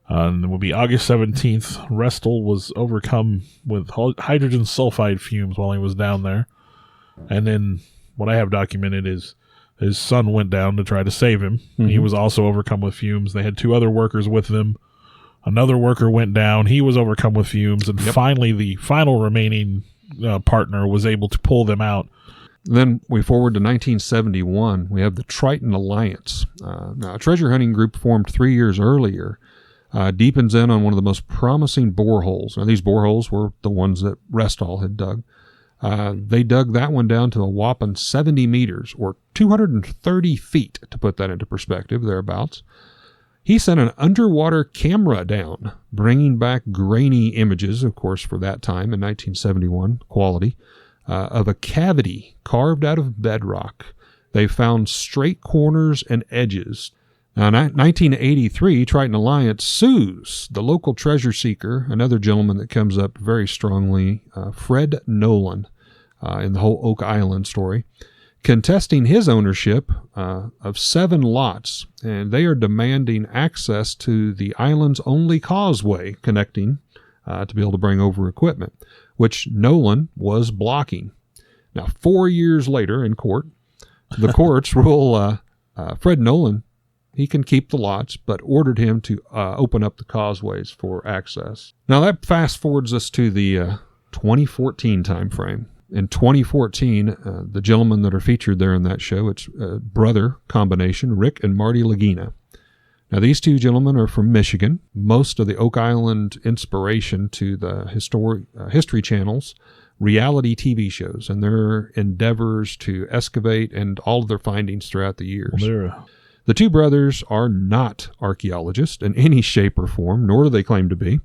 And it would be August 17th. Restall was overcome with hydrogen sulfide fumes while he was down there. And then what I have documented is his son went down to try to save him. Mm-hmm. He was also overcome with fumes. They had 2 other workers with them. Another worker went down. He was overcome with fumes. And finally, the final remaining partner was able to pull them out. Then we forward to 1971. We have the Triton Alliance. Now, a treasure hunting group formed 3 years earlier deepens in on one of the most promising boreholes. Now, these boreholes were the ones that Restall had dug. They dug that one down to a whopping 70 meters, or 230 feet, to put that into perspective, thereabouts. He sent an underwater camera down, bringing back grainy images, of course, for that time in 1971, quality, of a cavity carved out of bedrock. They found straight corners and edges. Now, in 1983, Triton Alliance sues the local treasure seeker, another gentleman that comes up very strongly, Fred Nolan, in the whole Oak Island story, contesting his ownership of 7 lots, and they are demanding access to the island's only causeway connecting to be able to bring over equipment, which Nolan was blocking. Now, 4 years later in court, the courts rule Fred Nolan, he can keep the lots, but ordered him to open up the causeways for access. Now, that fast forwards us to the 2014 time frame. In 2014, the gentlemen that are featured there in that show, it's a brother combination, Rick and Marty Lagina. Now, these 2 gentlemen are from Michigan. Most of the Oak Island inspiration to the History Channel's reality TV shows and their endeavors to excavate and all of their findings throughout the years. Well, the 2 brothers are not archaeologists in any shape or form, nor do they claim to be.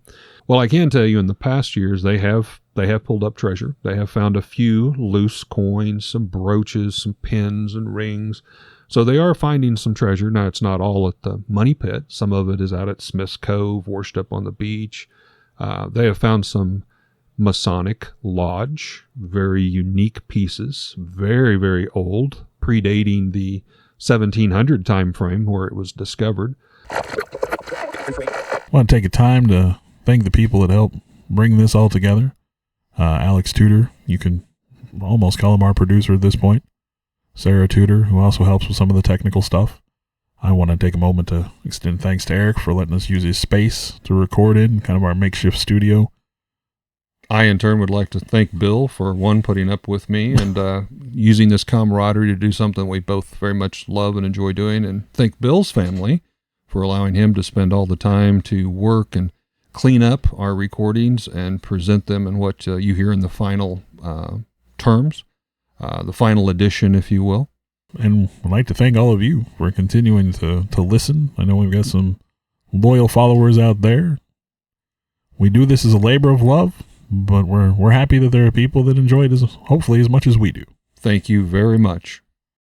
Well, I can tell you in the past years, they have pulled up treasure. They have found a few loose coins, some brooches, some pins and rings. So they are finding some treasure. Now, it's not all at the money pit. Some of it is out at Smith's Cove, washed up on the beach. They have found some Masonic lodge, very unique pieces, very, very old, predating the 1700 time frame where it was discovered. I want to take a time to thank the people that helped bring this all together. Alex Tudor, you can almost call him our producer at this point. Sarah Tudor, who also helps with some of the technical stuff. I want to take a moment to extend thanks to Eric for letting us use his space to record in, kind of our makeshift studio. I, in turn, would like to thank Bill for, one, putting up with me and using this camaraderie to do something we both very much love and enjoy doing, and thank Bill's family for allowing him to spend all the time to work and clean up our recordings and present them in what you hear in the final terms, the final edition, if you will. And I'd like to thank all of you for continuing to listen. I know we've got some loyal followers out there. We do this as a labor of love, but we're happy that there are people that enjoy it hopefully as much as we do. Thank you very much.